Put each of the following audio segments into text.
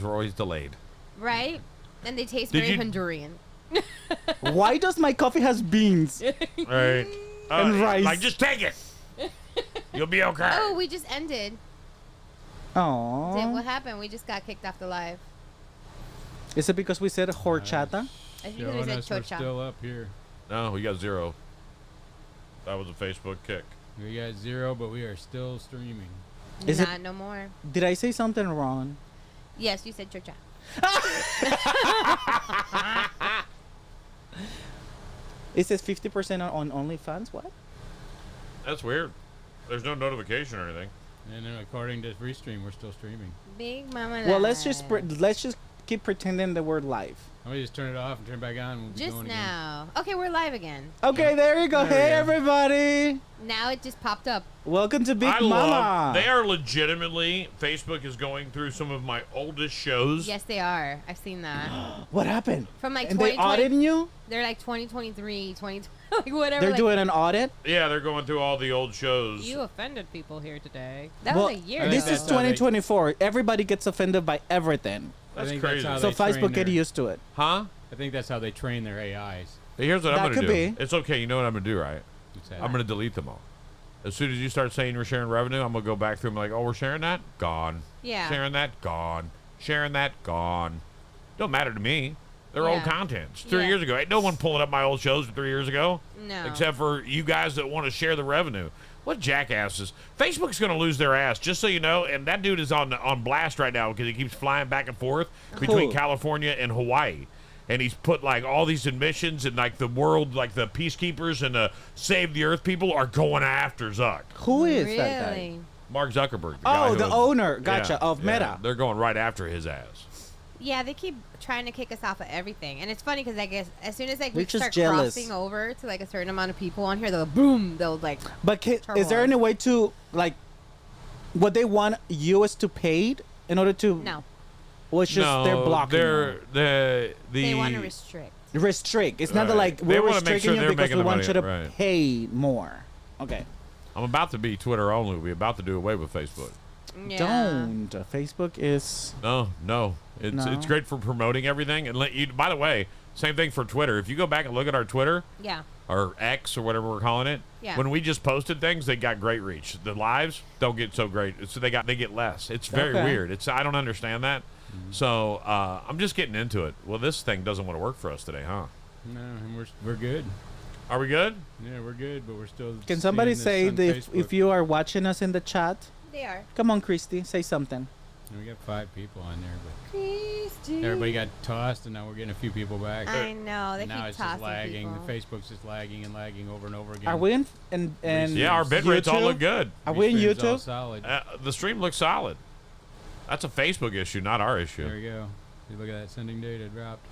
are always delayed. Right? And they taste very Honduran. Why does my coffee has beans? Right. And rice. Like, just take it. You'll be okay. Oh, we just ended. Oh. What happened? We just got kicked off the live. Is it because we said horchata? I think we Showing said us we're chocha. still up here. No, we got 0. That was a Facebook kick. We got 0, but we are still streaming. Is Not no more. Did I say something wrong? Yes, you said chocha. It says 50% on OnlyFans. What? That's weird. There's no notification or anything. And then according to Restream, we're still streaming. Big Mama. Well, let's just keep pretending that we're live. Let me just turn it off and turn it back on. And we'll be Just going now. Okay, we're live again. Okay, there you go. There we Hey, go. everybody. Now it just popped up. Welcome to Big I Mama. love. They are legitimately. Facebook is going through some of my oldest shows. Yes, they are. I've seen that. What happened? From like And they 2020. auditing you? They're like 2023, 20, like whatever. They're like, doing an audit? Yeah, they're going through all the old shows. You offended people here today. That Well, was a year this ago. is 2024. Everybody gets offended by everything. I That's think crazy. how So they train Facebook, get their- used to it. Huh? I think that's how they train their AIs. Hey, here's what That I'm going to could do. be. It's okay. You know what I'm going to do, right? What's that? I'm going to delete them all. As soon as you start saying you're sharing revenue, I'm going to go back through them like, oh, we're sharing that? Gone. Yeah. Sharing that? Gone. Sharing that? Gone. Don't matter to me. They're old Yeah. content. It's 3 Yeah. years ago. Ain't no one pulling up my old shows from 3 years ago. No. Except for you guys that want to share the revenue. What jackasses. Facebook's going to lose their ass, just so you know. And that dude is on blast right now because he keeps flying back and forth between Who? California and Hawaii. And he's put like all these admissions and like the world, like the peacekeepers and the Save the Earth people are going after Zuck. Who is really? that guy? Mark Zuckerberg. The guy Oh, who the was- owner. Gotcha. Yeah, Of yeah. Meta. They're going right after his ass. Yeah, they keep trying to kick us off of everything, and it's funny because I guess as soon as like We're we just start jealous. crossing over to like a certain amount of people on here, they'll boom, they'll like. But is there Turmoil. any way to, like, what they want you is to paid in order to. No, Well, it's just they're blocking They're they want to restrict. you. Restrict. It's not that, Right. like, They we're wanna make restricting sure you they're because making we the want money, you to right. pay more. Okay. I'm about to be Twitter only. We're about to do away with Facebook. Yeah. Don't. Facebook is. No. It's No. it's great for promoting everything. And let you. By the way, same thing for Twitter. If you go back and look at our Twitter Yeah. or X or whatever we're calling it, Yeah. when we just posted things, they got great reach. The lives don't get so great, so they get less. It's very Okay. weird. I don't understand that. So I'm just getting into it. Well, this thing doesn't want to work for us today, huh? No, and we're good. Are we good? Yeah, we're good, but we're still. Can somebody seeing this say on if Facebook. you are watching us in the chat? They are. Come on, Christy. Say something. We got 5 people on there, but Christy. everybody got tossed, and now we're getting a few people back. I know they now keep it's just tossing lagging. people. The Facebook's just lagging and lagging over and over again. Are we in Yeah, our bit rates all YouTube? look good. Are we in Restream's all YouTube? solid. The stream looks solid. That's a Facebook issue, not our There issue. we go. See, look at that sending data dropped.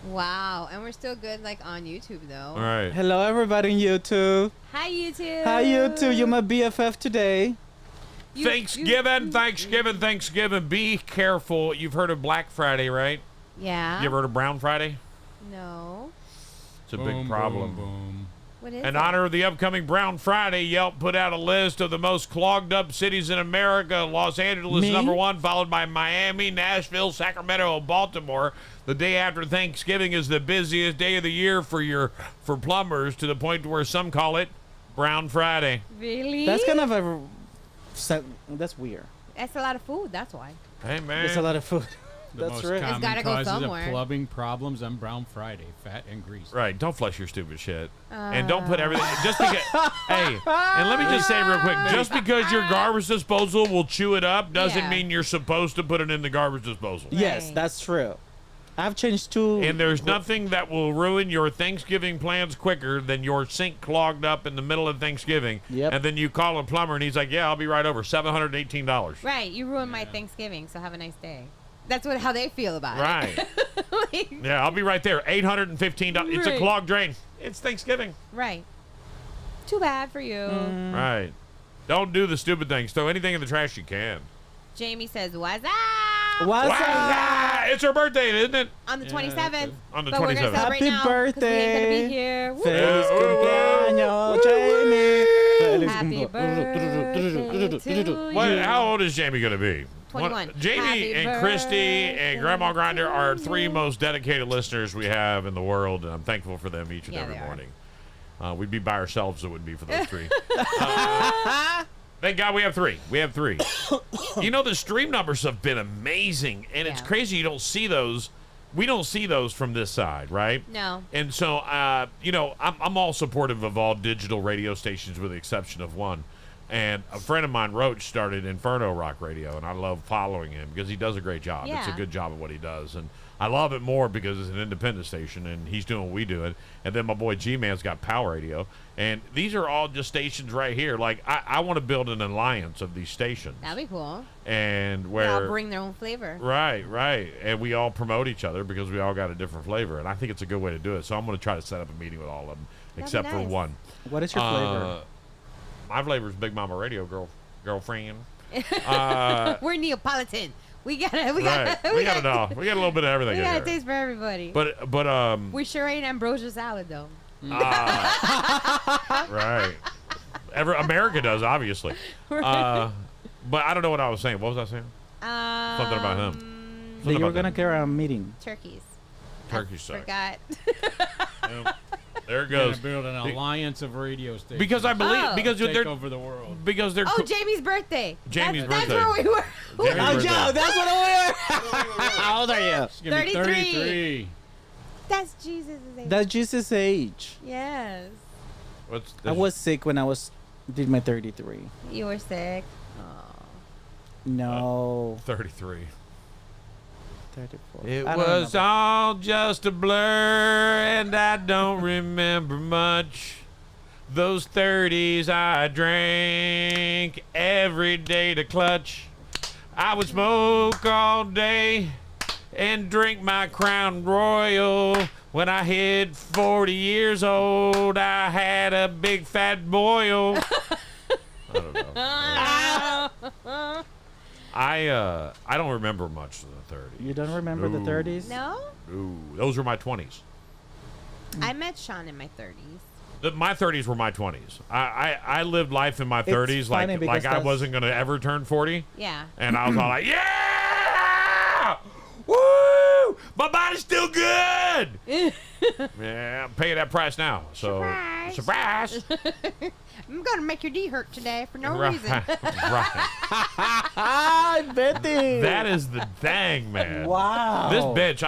Wow, and we're still good like on YouTube though. All right. Hello, everybody in YouTube. Hi YouTube. Hi, YouTube. You're my BFF today. Thanksgiving. Be careful. You've heard of Black Friday, right? Yeah. You ever heard of Brown Friday? No. It's a Boom, big problem. Boom, boom. What is In it? honor of the upcoming Brown Friday, Yelp put out a list of the most clogged up cities in America. Los Angeles Me? number 1, followed by Miami, Nashville, Sacramento, and Baltimore. The day after Thanksgiving is the busiest day of the year for plumbers, to the point where some call it Brown Friday. Really? That's kind of a. That's weird. That's a lot of food. That's why. Hey man, That's a lot of food. The That's most right. common gotta go causes somewhere. of plumbing problems on Brown Friday: fat and grease. Right, don't flush your stupid shit. And don't put everything just because hey, and let me just say real quick, just because your garbage disposal will chew it up doesn't Yeah. mean you're supposed to put it in the garbage disposal. Yes, Right. that's true. I've changed two. And there's nothing that will ruin your Thanksgiving plans quicker than your sink clogged up in the middle of Thanksgiving. Yep. And then you call a plumber and he's like, "Yeah, I'll be right over. $718." Right. You ruined my Thanksgiving, so have a nice day. That's how they feel about Right. it. Like, Yeah, I'll be right there. $815. It's a Right. clogged drain. It's Thanksgiving. right. Too bad for you. Right. Don't do the stupid things. Throw anything in the trash you can. Jamie says, "What's up?" What's up? Wow, it's her birthday, isn't it? On the Yeah, 27th. On the but we're gonna 27th. celebrate Happy now 'cause we ain't gonna birthday. be here. Woo! Feliz cumpleaños, Jamie. Feliz Happy birthday to you. What? How old is Jamie going to be? 21. Jamie Happy and Christy and Grandma birthday Grinder are to three you. most dedicated listeners we have in the world, and I'm thankful for them each and Yeah, every they are. morning. We'd be by ourselves, it wouldn't be for those three. Thank God we have three. We have three. You know, the stream numbers have been amazing, and it's Yeah. crazy you don't see those. We don't see those from this side, right? No. And so, you know, I'm all supportive of all digital radio stations with the exception of one. And a friend of mine, Roach, started Inferno Rock Radio, and I love following him because he does a great job. It's a Yeah. good job at what he does. And I love it more because it's an independent station, and he's doing what we do it. And then my boy G-Man's got Power Radio. And these are all just stations right here. Like, I want to build an alliance of these stations. That'd be cool. And They where... all bring their own flavor. Right, right. And we all promote each other because we all got a different flavor. And I think it's a good way to do it. So I'm going to try to set up a meeting with all of them, That'd be except for nice. one. What is your flavor? My flavor is Big Mama Radio girlfriend. We're Neapolitan. We gotta. We Right. gotta. We got it all. We got a little bit of everything We in got a there. taste for everybody. But we sure ain't ambrosia salad though. right. America does, obviously. But I don't know what I was saying. What was I saying? Something about him. That Something you were about gonna carry a meeting. Turkeys. Turkey side. Forgot. There it We're gonna goes. build an alliance of radio stations. Because I believe Oh. because take they're over the world. because they're Oh, Jamie's birthday. Jamie's That's birthday. where we were. Jamie's Oh, birthday. Joe, that's what I were. How old are you? It's gonna be 33. 33. That's Jesus' age. That's Jesus' age. Yes. What's I was sick when I did my 33. You were sick. Oh. No, 33. 34. It I don't was remember. all just a blur, and I don't remember much. Those 30s I drank every day to clutch. I would smoke all day and drink my Crown Royal. When I hit 40 years old, I had a big fat boil. I don't know. I don't remember much of the 30s. You don't remember the Ooh. 30s? No? Ooh, those were my 20s. I met Sean in my 30s. My 30s were my 20s. I lived life in my 30s funny like because I that's- wasn't going to ever turn 40. Yeah. And I was all like, yeah! Woo! My body's still good! Yeah, I'm paying that price now. So, surprise! I'm gonna make your knee hurt today for no Right. reason. Right. Ah, Betty. That is the thing, man. Wow. This bitch,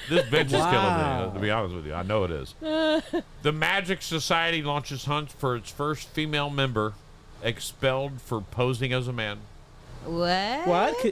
this bitch is killing Wow. me. To be honest with you, I know it is. The Magic Society launches hunt for its first female member, expelled for posing as a man. What? What?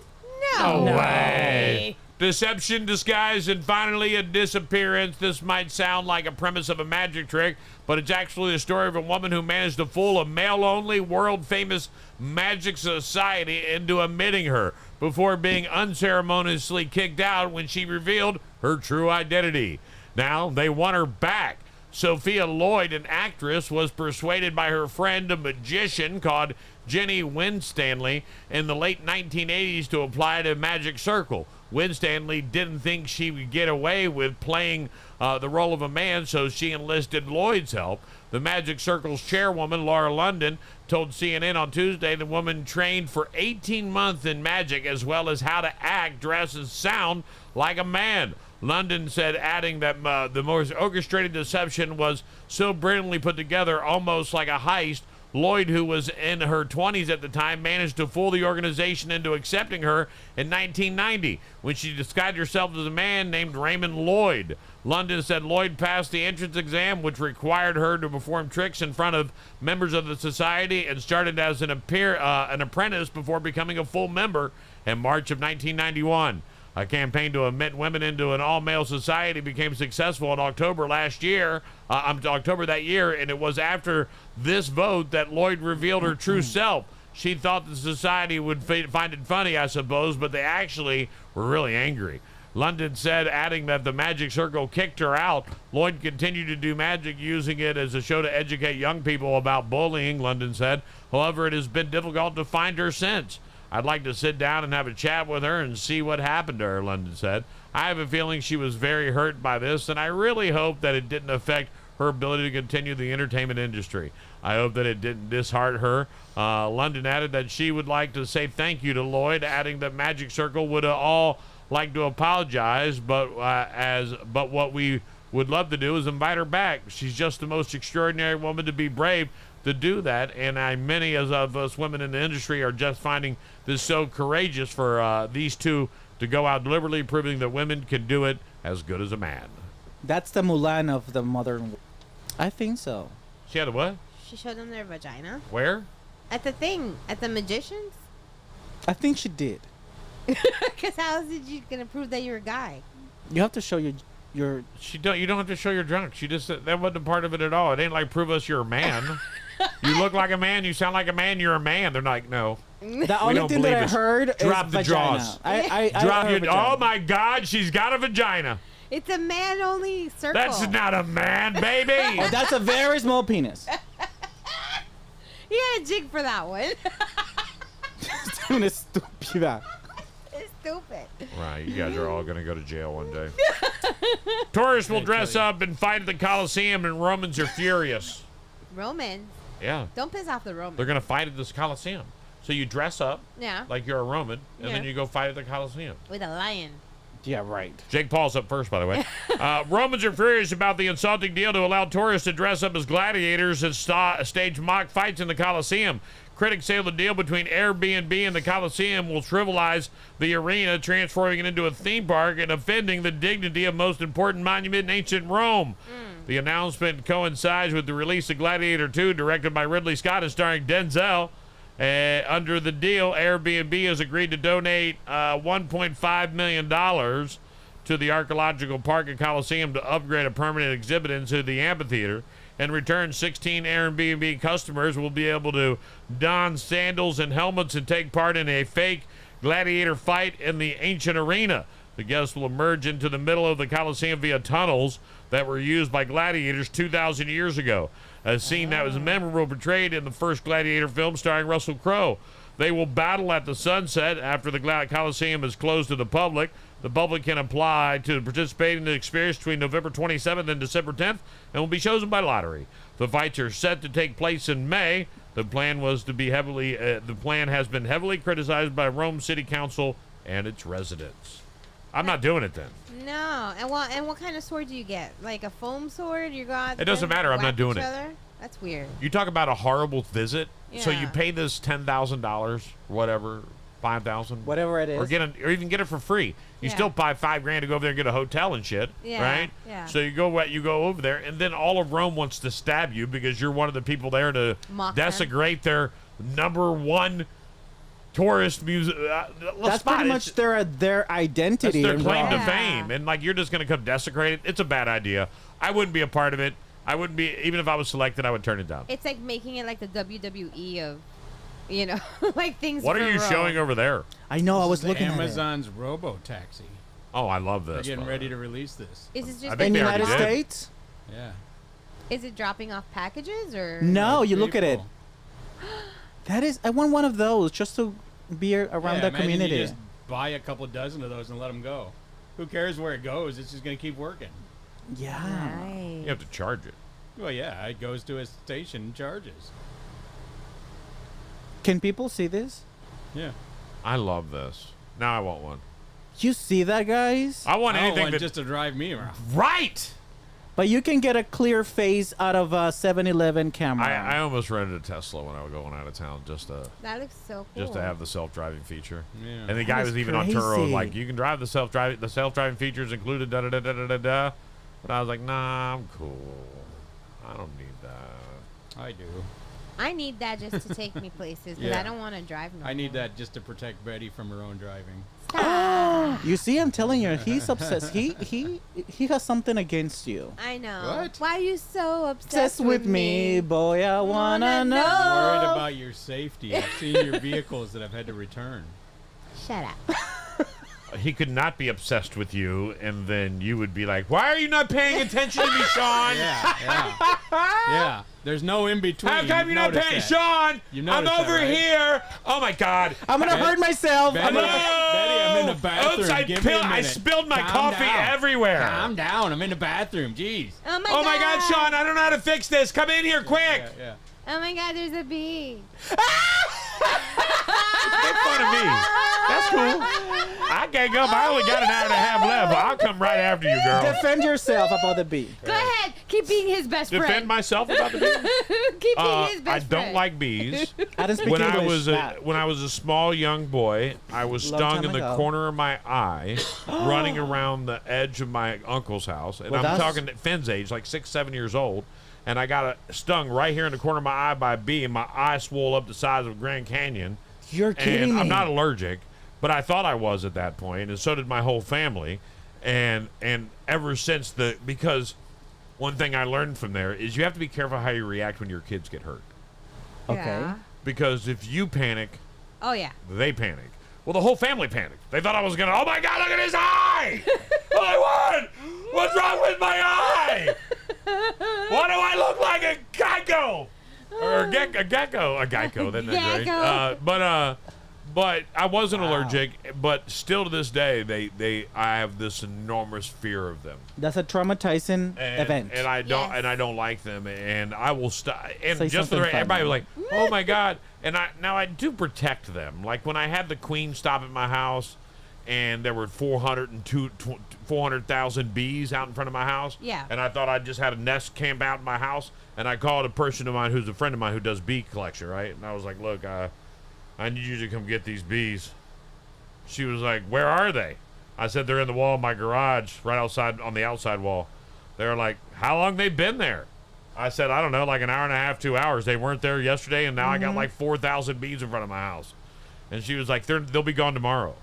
No. No way. Deception, disguise, and finally a disappearance. This might sound like a premise of a magic trick, but it's actually the story of a woman who managed to fool a male-only, world-famous Magic Society into admitting her before being unceremoniously kicked out when she revealed her true identity. Now, they want her back. Sophia Lloyd, an actress, was persuaded by her friend, a magician called Jenny Winstanley, in the late 1980s to apply to Magic Circle. Winstanley didn't think she would get away with playing the role of a man, so she enlisted Lloyd's help. The Magic Circle's chairwoman, Laura London, told CNN on Tuesday the woman trained for 18 months in magic as well as how to act, dress, and sound like a man. London said, adding that the most orchestrated deception was so brilliantly put together, almost like a heist. Lloyd, who was in her 20s at the time, managed to fool the organization into accepting her in 1990 when she disguised herself as a man named Raymond Lloyd. London said Lloyd passed the entrance exam, which required her to perform tricks in front of members of the society, and started as an apprentice before becoming a full member in March of 1991. A campaign to admit women into an all-male society became successful in October that year, and it was after this vote that Lloyd revealed her true self. She thought the society would find it funny, I suppose, but they actually were really angry. London said, adding that the Magic Circle kicked her out. Lloyd continued to do magic, using it as a show to educate young people about bullying, London said. However, it has been difficult to find her since. I'd like to sit down and have a chat with her and see what happened to her, London said. I have a feeling she was very hurt by this, and I really hope that it didn't affect her ability to continue the entertainment industry. I hope that it didn't disheart her. London added that she would like to say thank you to Lloyd, adding that Magic Circle would all like to apologize, but what we would love to do is invite her back. She's just the most extraordinary woman to be brave to do that, and many of us women in the industry are just finding this so courageous for these two to go out deliberately, proving that women can do it as good as a man. That's the Mulan of the modern. I think so. She had a what? She showed them their vagina Where? at the thing at the magicians. I think she did. Because how is it you gonna prove that you're a guy? You have to show your You don't have to show you're drunk. She just that wasn't a part of it at all. It ain't like prove us you're a man. You look like a man. You sound like a man. You're a man. They're like, no. The only don't thing that believe I us. heard Drop is the vagina. jaws. I Drop heard your. vagina. Oh my God, she's got a vagina. It's a man-only circle. That's not a man, baby. Oh, that's a very small penis. He had a jig for that one. Una estúpida. It's stupid. Right, you guys are all gonna go to jail one day. Tourists will dress up and fight at the Coliseum, and Romans are furious. Romans, Yeah, don't piss off the Romans. they're gonna fight at this Coliseum. So you dress up Yeah, like you're a Roman, and then Yeah. you go fight at the Coliseum. with a lion. Yeah, right. Jake Paul's up first, by the way. Romans are furious about the insulting deal to allow tourists to dress up as gladiators and stage mock fights in the Coliseum. Critics say the deal between Airbnb and the Coliseum will trivialize the arena, transforming it into a theme park and offending the dignity of most important monument in ancient Rome. The announcement coincides with the release of Gladiator 2, directed by Ridley Scott and starring Denzel. Under the deal, Airbnb has agreed to donate $1.5 million to the Archaeological Park and Coliseum to upgrade a permanent exhibit into the amphitheater. In return, 16 Airbnb customers will be able to don sandals and helmets and take part in a fake gladiator fight in the ancient arena. The guests will emerge into the middle of the Coliseum via tunnels that were used by gladiators 2,000 years ago. A scene that was memorable portrayed in the first Gladiator film starring Russell Crowe. They will battle at the sunset after the Coliseum is closed to the public. The public can apply to participate in the experience between November 27th and December 10th and will be chosen by lottery. The fights are set to take place in May. The plan was to be the plan has been heavily criticized by Rome City Council and its residents. I'm not doing it then. No, and what kind of sword do you get? Like a foam sword? You got? It doesn't matter, I'm not doing it. That's weird. You talk about a horrible visit. So you Yeah. pay this $10,000, whatever, $5,000, Whatever it is. or even get it for free. You Yeah. still buy $5,000 to go over there and get a hotel and shit, Yeah, right? yeah. So you go over there, and then all of Rome wants to stab you because you're one of the people there to Mock them. desecrate their number one tourist music. That's pretty much their That's identity. their in claim to Rome. Yeah. fame, and like you're just gonna come desecrate it. It's a bad idea. I wouldn't be a part of it. I wouldn't be, even if I was selected, I would turn it down. It's like making it like the WWE of, like things. What for are you Rome. showing over there? I know. I was This is looking Amazon's Robo-Taxi. Oh, I love They're this. getting brother. ready to release this. Is it I just at it. In think the they already United did. States? Yeah. Is it dropping off packages or? No, you Pretty look at it. cool. That is. I want one of those just to be around Yeah, the imagine community. You just buy a couple dozen of those and let them go. Who cares where it goes? It's just going to keep working. Yeah. You Nice. have to charge it. Well, yeah, it goes to a station and charges. Can people see this? Yeah. I love this. Now I want one. You see that, guys? I want I don't anything want that just to drive me around. right. But you can get a clear face out of a 7-Eleven camera. I almost rented a Tesla when I was going out of town just to That looks so cool. have the self-driving feature. Yeah. And the guy That was is even on Turo crazy. like, you can drive the self-driving. The self-driving features included da da da da da da da. But I was like, nah, I'm cool. I don't need that. I do. I need that just to take me places because Yeah. I don't want to drive. No I need more. that just to protect Betty from her own driving. Stop. You see, I'm telling you, he's obsessed. He has something against you. I know. What? Why are you so Obsessed with me, boy. I wanna Wanna know. know. I'm worried about your safety. I've seen your vehicles that I've had to return. Shut up. He could not be obsessed with you, and then you would be like, why are you not paying attention to me, Sean? Yeah. Yeah. There's no in between. How come you're not paying, Sean? You I'm noticed that, over right? here. Oh my God. I'm gonna hurt myself. Betty, Hello. Betty, I'm in the bathroom. Oops, Give me a I minute. spilled my Calm coffee down. everywhere. Calm down. I'm in the bathroom. Jeez. Oh my Oh my God, Sean, I don't know how to fix this. Come in here quick. Yeah. Oh my God, there's a bee. Make fun of me. That's cool. I can't come. I only got an hour and a half left. I'll come right after you, girl. Defend yourself about the bee. Go ahead. Keep being his best Defend friend. myself about the bee. Keep being his best I friend. don't like bees. I didn't speak When I English. was when I was a small young boy, I was Long stung time in the ago. corner of my eye, running around the edge of my uncle's house, and Well, I'm that's- talking at Finn's age, like 6, 7 years old, and I got stung right here in the corner of my eye by a bee, and my eye swole up the size of Grand Canyon. You're kidding And me. I'm not allergic, but I thought I was at that point, and so did my whole family. And ever since because one thing I learned from there is you have to be careful how you react when your kids get hurt. Okay. Yeah. Because if you panic, Oh, yeah. they panic. Well, the whole family panicked. They thought I was gonna. Oh my God! Look at his eye! Oh, what's wrong with my eye? Why do I look like a Geico? Or a Geico. Then that's Gecko. right. But I wasn't allergic. But still, to this day, I have this enormous fear of them. That's a traumatizing event. And I don't Yes. like them, and I will stop. And Say just for something the, everybody was funny. like, "Oh my God!" And I do protect them. Like when I had the Queen stop at my house, and there were 400,000 bees out in front of my house. Yeah. And I thought I just had a nest camp out in my house, and I called a person of mine who's a friend of mine who does bee collection, right? And I was like, "Look, I need you to come get these bees." She was like, "Where are they?" I said, "They're in the wall of my garage, right outside on the outside wall." They were like, "How long they been there?" I said, "I don't know, like an hour and a half, 2 hours. They weren't there yesterday, and now I got like 4,000 bees in front of my house." And she was like, "They'll be gone tomorrow."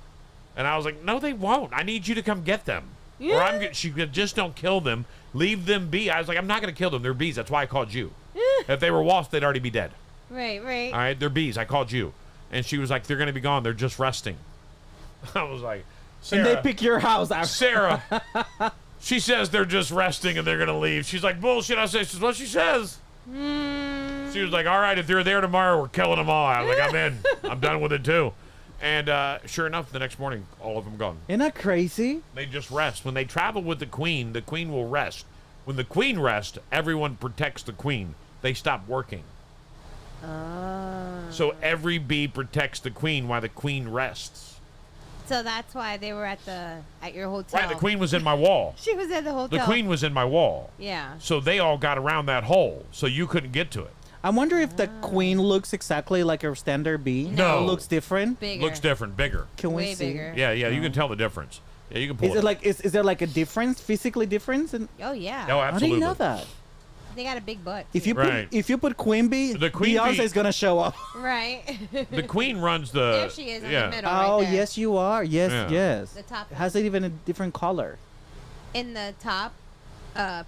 And I was like, "No, they won't. I need you to come get them." Or she said, "Just don't kill them. Leave them be." I was like, "I'm not going to kill them. They're bees. That's why I called you. If they were wasps, they'd already be dead. Right, right. All right, they're bees. I called you." And she was like, "They're going to be gone. They're just resting." I was like, and "Sarah, they pick your house out. Sarah." She says they're just resting and they're going to leave. She's like, "Bullshit." I said, "She's what she says." She was like, "All right, if they're there tomorrow, we're killing them all." I was like, "I'm in. I'm done with it too." And sure enough, the next morning, all of them gone. Isn't that crazy? They just rest. When they travel with the queen will rest. When the queen rests, everyone protects the queen. They stop working. So every bee protects the queen while the queen rests. So that's why they were at your hotel. Right, the queen was in my wall. She was at the hotel. The queen was in my wall. Yeah. So they all got around that hole, so you couldn't get to it. I wonder if the queen looks exactly like a standard bee. No. Or looks different. Bigger. Looks different, bigger. Can we Way see? bigger. Yeah, you can tell the difference. Yeah, you can pull Is it like is there like a difference, physically difference? And Oh, yeah. Oh, I absolutely. didn't know that. They got a big butt. If you Right. put queen bee, The queen Beyonce bee- is gonna show up. Right. The queen runs the. There she is in yeah. the middle. Oh right there. yes, you are. Yes, Yeah. yes. The top It has even a different color. In the top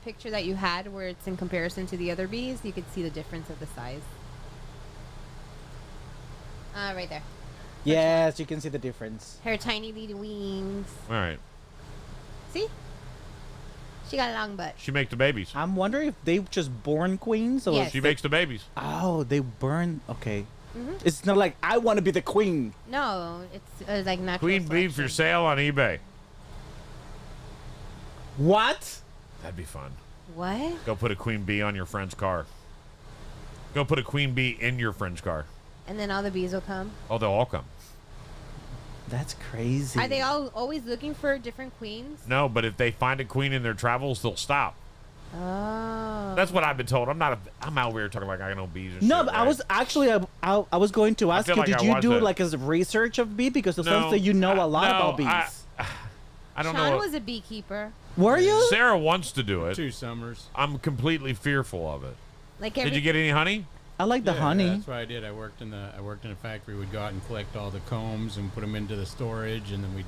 picture that you had where it's in comparison to the other bees, you could see the difference of the size. Right there. Yes, you can see the difference. Her tiny little wings. All right. See? She got a long butt. She makes the babies. I'm wondering if they just born queens or Yes. She makes the babies. oh they burn. Okay, Mm-hmm. it's not like I want to be the queen. No, it's like natural Queen bee for selection. sale on eBay. What? That'd be fun. What? Go put a queen bee on your friend's car. Go put a queen bee in your friend's car. And then all the bees will come. Oh, they'll all come. That's crazy. Are they all always looking for different queens? No, but if they find a queen in their travels, they'll stop. Oh. That's what I've been told. I'm out here talking like I know bees and No, shit, but I right? was actually I was going to ask feel you. like Did I you watched do that. like a research of bee because it No, sounds like you know a lot no, about bees? I don't Sean know. was a beekeeper. Were you? Sarah wants to do it. 2 summers. I'm completely fearful of it. Like Did you get any honey? I like the Yeah, honey. That's what I did. I worked in a factory. We'd go out and collect all the combs and put them into the storage, and then we'd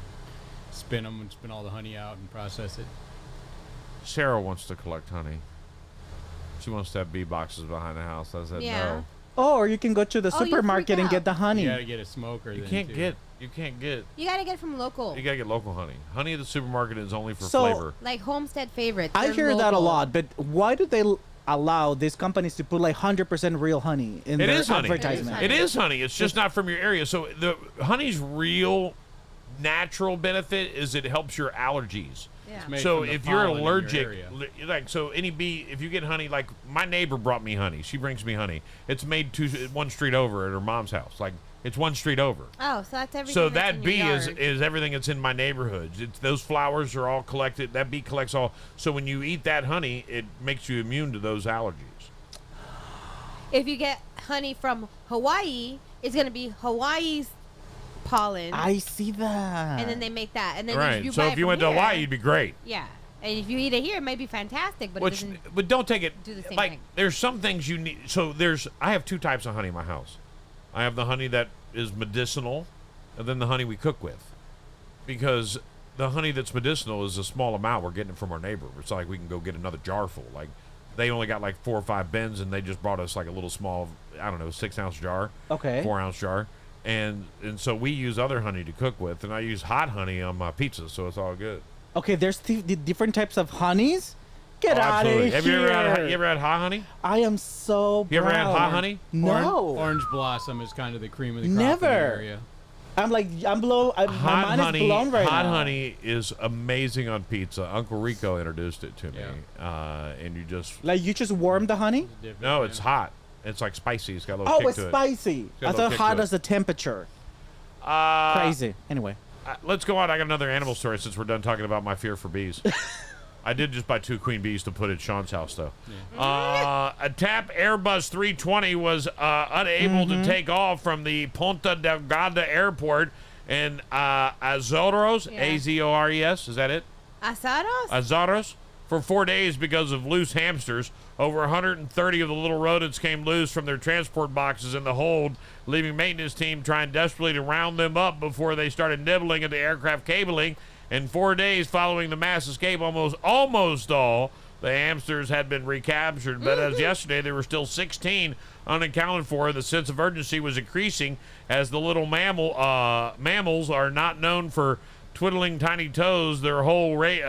spin them and spin all the honey out and process it. Sarah wants to collect honey. She wants to have bee boxes behind the house. I said Yeah. no. Oh, or you can go to the Oh, you supermarket freaked and get out. the honey. You gotta get a smoker. You then, can't too. get. You gotta get it from local. You gotta get local honey. Honey at the supermarket is only for So- flavor. Like Homestead favorites. I They're hear that a local. lot, but why do they allow these companies to put like 100% real honey in It their is honey. advertisement? It is honey. It's just not from your area. So the honey's real natural benefit is it helps your allergies. Yeah. made So from the if you're pollen in your allergic, area. like so any bee, if you get honey, like my neighbor brought me honey. She brings me honey. It's made one street over at her mom's house. Like it's one street over. Oh, so that's everything. So that's that in bee your is yard. everything that's in my neighborhood. It's those flowers are all collected. That bee collects all. So when you eat that honey, it makes you immune to those allergies. If you get honey from Hawaii, it's gonna be Hawaii's pollen, I see that. and then they make that. And then Right. you So buy if it you from went to here- Hawaii, you'd be great. yeah. And if you eat it here, it might be fantastic, but it Which, doesn't. but don't take it do the same like thing. there's some things you need. So I have two types of honey in my house. I have the honey that is medicinal, and then the honey we cook with, because the honey that's medicinal is a small amount. We're getting it from our neighbor. It's like we can go get another jar full. Like they only got like 4 or 5 bins, and they just brought us like a little small, I don't know, 6-ounce jar, Okay. 4-ounce jar, and so we use other honey to cook with, and I use hot honey on my pizza, so it's all good. Okay, there's the different types of honeys. Get Oh, out of absolutely. here! Have you ever had hot honey? I am so. You ever had proud. hot honey? No. Orange blossom is kind of the cream of the crop Never. in the area. I'm blown. My Hot mind honey, is blown right hot now. honey is amazing on pizza. Uncle Rico introduced it to me, and you just Like you just warm the honey? Different, no, yeah. it's hot. It's like spicy. It's got a little Oh, kick it's to spicy. got a I little thought kick hot to it. as the temperature. Crazy. Anyway. Let's go on. I got another animal story since we're done talking about my fear for bees. I did just buy 2 queen bees to put at Sean's house, though. A TAP Airbus 320 was unable to take off from the Ponta Delgada airport in Azores, Yeah. Azores. Is that it? Asados? Azores for 4 days because of loose hamsters. Over 130 of the little rodents came loose from their transport boxes in the hold, leaving maintenance team trying desperately to round them up before they started nibbling at the aircraft cabling. In 4 days following the mass escape, almost all the hamsters had been recaptured, but as yesterday there were still 16 unaccounted for. The sense of urgency was increasing as the little mammals are not known for twiddling tiny toes. Their whole rate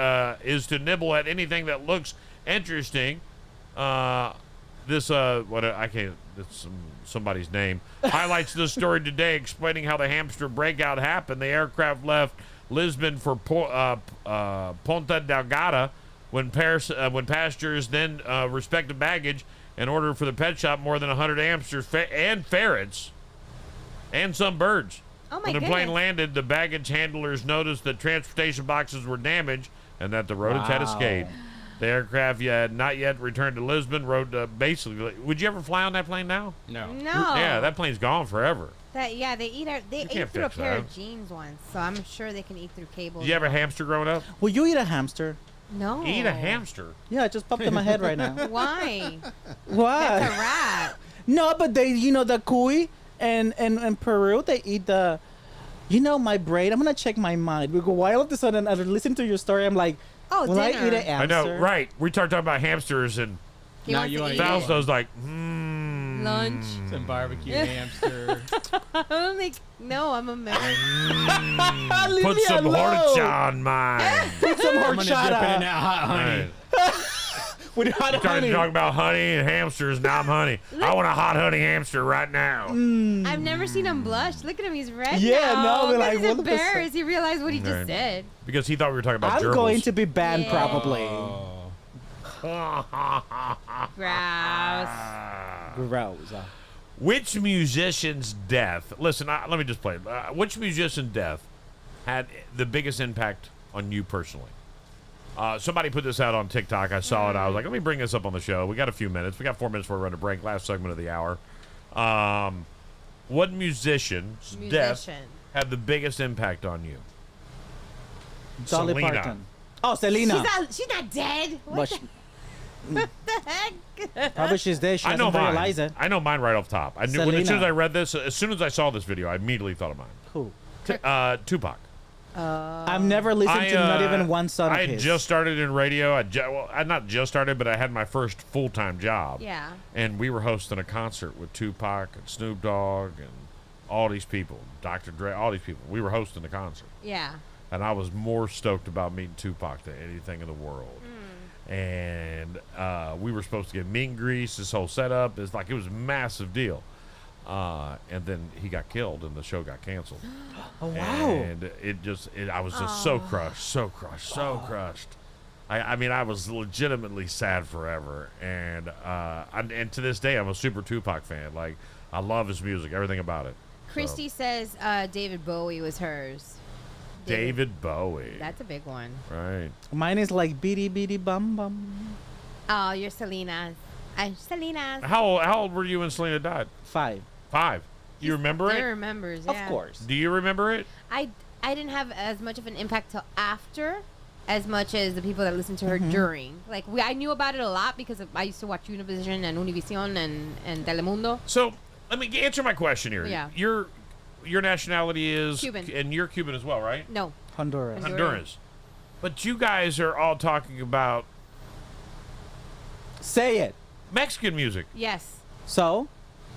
is to nibble at anything that looks interesting. Somebody's name highlights this story today, explaining how the hamster breakout happened. The aircraft left Lisbon for Ponta Delgada when passengers then respected baggage and ordered for the pet shop more than 100 hamsters and ferrets and some birds. Oh my When the plane goodness. landed, the baggage handlers noticed that transportation boxes were damaged and that the rodents had Wow. escaped. The aircraft had not yet returned to Lisbon. Basically, would you ever fly on that plane now? No. No. Yeah, that plane's gone forever. They ate can't through a fix pair that. of jeans once, so I'm sure they can eat through cables. Did you have a hamster growing up? Will you eat a hamster? No. Eat a hamster. Yeah, it just popped in my head right now. Why? What? That's a rat. No, but they, the cuy and Peru, they eat the. My brain. I'm gonna check my mind. We go while all of a sudden, I listen to your story. I'm like, Oh, will I dinner. eat an I know, hamster? right? We started talking about hamsters, and He Now wants you to wanna eat eat it. one. Fausto's like, Lunch. Some barbecue hamster. I'm like, no, I'm American. Leave put me some alone. horchata on mine. Put some I'm gonna dip it in horchata that hot honey. Right. with hot Started honey. talking about honey and hamsters. Now I'm honey. I want a hot honey hamster right now. I've never seen him blush. Look at him, he's red Yeah, now. no, we're like, he's what the fuck? embarrassed. He realized what he just Right. said. Because he thought we were talking about I'm gerbils. going to be banned Yeah. probably. Grouse. Gross. Which musician's death? Listen, let me just play it. Which musician's death had the biggest impact on you personally? Somebody put this out on TikTok. I saw it. I was like, let me bring this up on the show. We got a few minutes. We got 4 minutes before we run a break. Last segment of the hour. What musician's death Musician. had the biggest impact on you? Dolly Selena. Parton. Oh, Selena. She's not dead. But What she- the heck? probably she's dead. She I know doesn't mine. realize it. I know mine right off the top. I knew as soon as Selena. I read this, as soon as I saw this video, I immediately thought of mine. Who? Tupac. I've never listened to not even one song of I had his. just started in radio. I not just started, but I had my first full-time job. Yeah. And we were hosting a concert with Tupac and Snoop Dogg and all these people, Dr. Dre, all these people. We were hosting the concert. Yeah. And I was more stoked about meeting Tupac than anything in the world. And we were supposed to get meet and greets, this whole setup. It was a massive deal. And then he got killed, and the show got canceled. Oh wow. And I was just so crushed. I mean, I was legitimately sad forever. And and to this day, I'm a super Tupac fan. Like, I love his music, everything about it. Christy says David Bowie was hers. David Bowie. That's a big one. Right. Mine is like beady beady bum bum. Oh, you're Selena's. Selena's. How old were you when Selena died? 5. 5. You remember He it? remembers, yeah. Of course. Do you remember it? I didn't have as much of an impact till after, as much as the people that listened to her during. Like, I knew about it a lot because I used to watch Univision and Univision and Telemundo. So let me answer my question here. Yeah. Your nationality is Cuban. And you're Cuban as well, right? No. Honduras. Honduras. But you guys are all talking about Say it. Mexican music. Yes. So.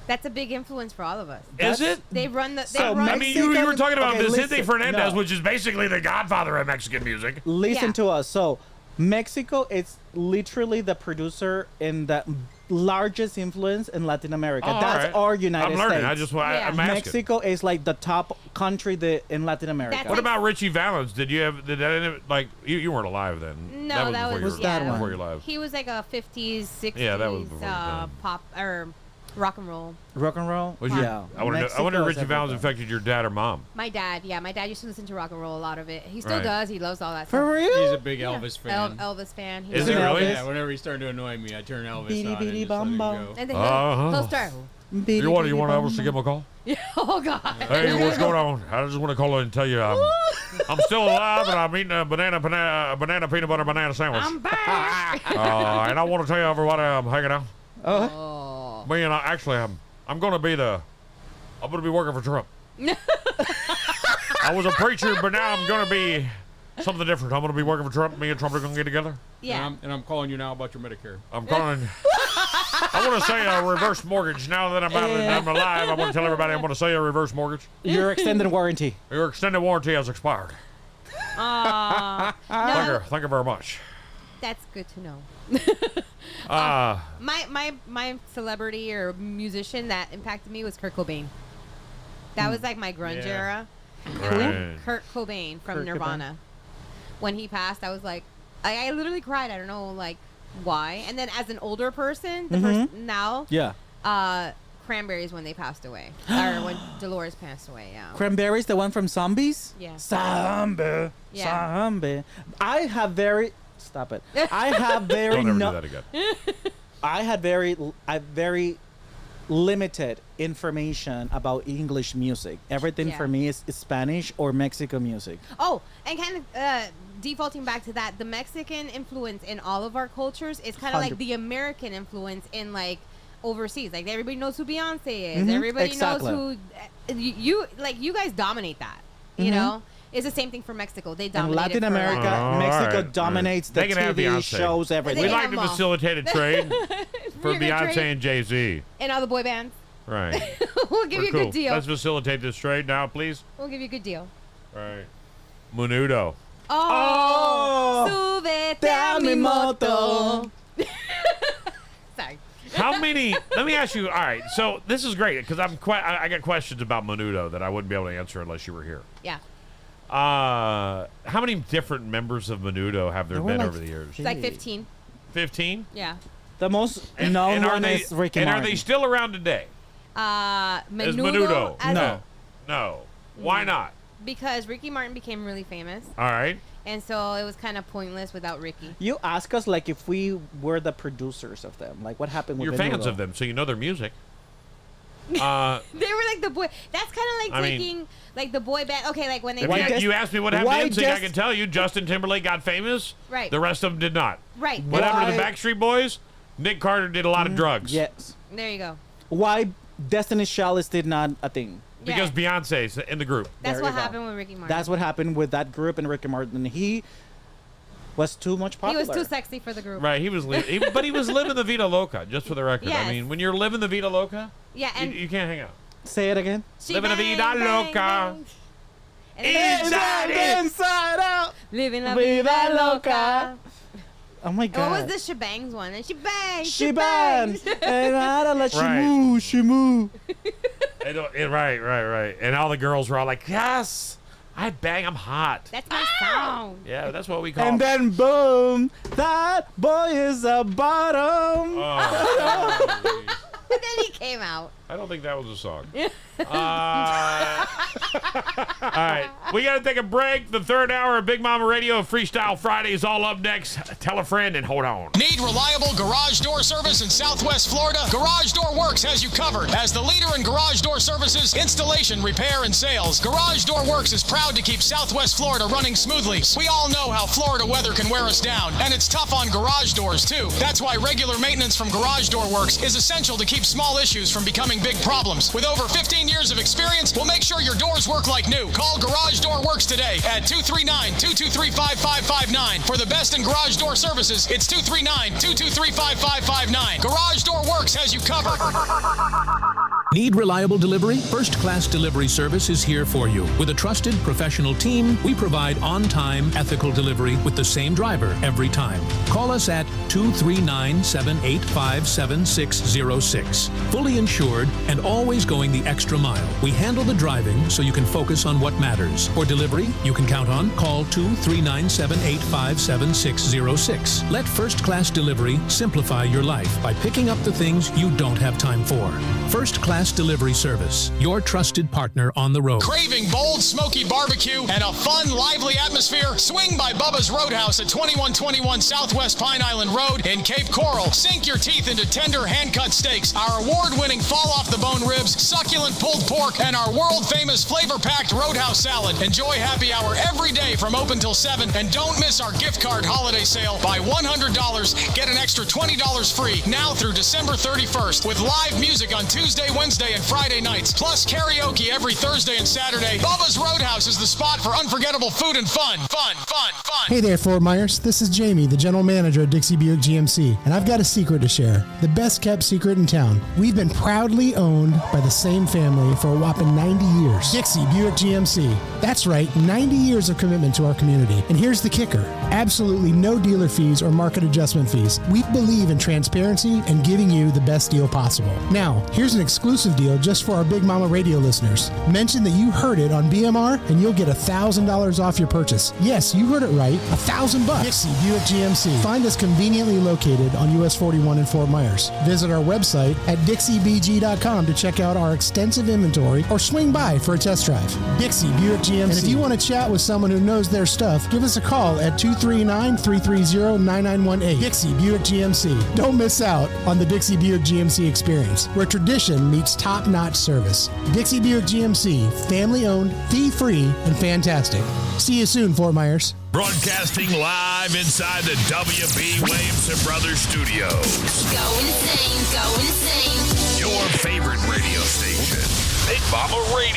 That's a big influence for all of us. Is it? They run the. They So run. I mean, you were talking about Okay, Vicente listen, Fernandez, no. which is basically the godfather of Mexican music. Listen Yeah. to us. So, Mexico is literally the producer and the largest influence in Latin America. Oh, That's all right. our United I'm learning. States. Yeah. I'm asking. Mexico is like the top country in Latin America. That's What about Richie Valens? Did that end up, like you weren't alive then? No, that before was. your, Who's that one? before your life. He was like a 50s, 60s Yeah, that was before your time. pop or rock and roll. Rock and roll? Was your- Yeah. I wonder Mexico if is Richie Valens everything. affected your dad or mom. My dad used to listen to rock and roll a lot of it. He still Right. does. He loves all that For stuff. real? He's a big Elvis fan. Elvis fan. Is loves he Elvis. really? Yeah, whenever he started to annoy me, I turn Elvis Beady on beady and just let him bum go. bum. And then Uh-huh. he'll start. Beady You want beady Elvis to bum give him a call? Oh God. Hey, what's going on? I just want to call in and tell you I'm still alive and I'm eating a banana peanut butter banana sandwich. I'm back. And I want to tell you everybody I'm hanging out. Oh. Me and I'm going to be working for Trump. I was a preacher, but now I'm going to be something different. I'm going to be working for Trump. Me and Trump are going to get together. Yeah. And I'm calling you now about your Medicare. I'm calling. I want to say a reverse mortgage. Now that I'm alive, I want to tell everybody I want to say a reverse mortgage. Your extended warranty. Your extended warranty has expired. No, Thank you very much. that's good to know. Ah, My celebrity or musician that impacted me was Kurt Cobain. That was like my grunge Yeah. era. right. Kurt Cobain from Kurt Nirvana. When he passed, I was like, I literally cried. I don't know like why. And then as an older person, the person now, Yeah. Cranberries when they passed away, or when Dolores passed away. Yeah. Cranberries, the one from Zombies? Yeah. Zombie. Yeah. Zombie. I have very. Stop it. I have very. Don't ever no- do that again. I had very limited information about English music. Everything Yeah. for me is Spanish or Mexican music. Oh, and kind of defaulting back to that, the Mexican influence in all of our cultures is kind of like 100. the American influence in like overseas. Like everybody knows who Beyonce is. Mhm, Everybody exactly. knows who you guys dominate that. You know, it's the same thing for Mexico. They In dominate Latin it for, like- America, All Mexico right, dominates They the can have TV Beyonce. shows, everything. We They like have to them all. facilitate a trade for You're gonna Beyonce trade? and Jay-Z. and all the boy bands. Right. We'll give We're you a cool. good deal. Let's facilitate this trade now, please. We'll give you a good deal. Right. Menudo. Oh, Súbete a mi moto. Sorry. How many? Let me ask you. All right. So this is great because I got questions about Menudo that I wouldn't be able to answer unless you were here. Yeah. How many different members of Menudo have there There were been like over the years? It's like 15. 15. Yeah. the most known are one they? is Ricky and Martin. are they still around today? Menudo. Is Menudo? as- No. No. Why not? Because Ricky Martin became really famous. All right. And so it was kind of pointless without Ricky. You ask us like if we were the producers of them, like what happened with You're fans Menudo? of them, so you know their music. They were like the boy. That's kind of like I mean- taking like the boy band. Okay, like when they If Why you, just- you asked me what happened why to NSYNC, I just- can tell you Justin Timberlake got famous. Right. The rest of them did not. right. What happened to the Why- Backstreet Boys? Nick Carter did a lot of drugs. Yes. There you go. Why Destiny's Child is did not a thing? Because Yeah. Beyonce's in the group. That's There what you go. happened with Ricky Martin. That's what happened with that group and Ricky Martin. He was too much He popular. was too sexy for the group. Right, but he was living the Vida Loca, just for the record. Yes. I mean, when you're living the Vida Loca, Yeah, you, and you can't hang out. Say it again. she living a bang, vida bang, loca. bang. And then- Inside it. Inside out. Living la Vida vida loca. loca. Oh my And god. what was the shebangs one? And she bang. She banned. And I don't let Right. she move. Right. And all the girls were all like, yes, I bang, I'm hot. That's my song. Yeah, that's what we call And then boom, that boy is a bottom. And then he came out. I don't think that was a song. All right, we got to take a break. The third hour of Big Mama Radio Freestyle Friday is all up next. Tell a friend and hold on. Need reliable garage door service in Southwest Florida? Garage Door Works has you covered. As the leader in garage door services, installation, repair, and sales, Garage Door Works is proud to keep Southwest Florida running smoothly. We all know how Florida weather can wear us down, and it's tough on garage doors, too. That's why regular maintenance from Garage Door Works is essential to keep small issues from becoming big problems. With over 15 years of experience, we'll make sure your doors work like new. Call Garage Door Works today at 239-223-5559. For the best in garage door services, it's 239-223-5559. Garage Door Works has you covered. Need reliable delivery? First Class Delivery Service is here for you. With a trusted professional team, we provide on-time, ethical delivery with the same driver every time. Call us at 239-785-7606. Fully insured and always going the extra mile. We handle the driving so you can focus on what matters. For delivery, you can count on call 239-785-7606. Let First Class Delivery simplify your life by picking up the things you don't have time for. First Class Delivery Service, your trusted partner on the road. Craving bold, smoky barbecue and a fun, lively atmosphere? Swing by Bubba's Roadhouse at 2121 Southwest Pine Island Road in Cape Coral. Sink your teeth into tender hand-cut steaks, our award-winning fall-off-the-bone ribs, succulent pulled pork, and our world-famous flavor-packed Roadhouse salad. Enjoy happy hour every day from open till 7, and don't miss our gift card holiday sale. Buy $100, get an extra $20 free now through December 31st with live music on Tuesday, Wednesday, and Friday nights, plus karaoke every Thursday and Saturday. Bubba's Roadhouse is the spot for unforgettable food and fun. Hey there, Fort Myers. This is Jamie, the general manager at Dixie Buick GMC, and I've got a secret to share. The best kept secret in town. We've been proudly owned by the same family for a whopping 90 years. Dixie Buick GMC. That's right, 90 years of commitment to our community. And here's the kicker. Absolutely no dealer fees or market adjustment fees. We believe in transparency and giving you the best deal possible. Now, here's an exclusive deal just for our Big Mama Radio listeners. Mention that you heard it on BMR and you'll get $1,000 off your purchase. Yes, you heard it right, $1,000. Dixie Buick GMC. Find us conveniently located on US 41 in Fort Myers. Visit our website at dixiebg.com to check out our extensive inventory or swing by for a test drive. Dixie Buick GMC. And if you want to chat with someone who knows their stuff, give us a call at 239-330-9918. Dixie Buick GMC. Don't miss out on the Dixie Buick GMC experience, where tradition meets top-notch service. Dixie Buick GMC, family-owned, fee-free, and fantastic. See you soon, Fort Myers. Broadcasting live inside the W.B. Williamson Brothers Studios. Go insane, go insane. Your favorite radio station, Big Mama Radio.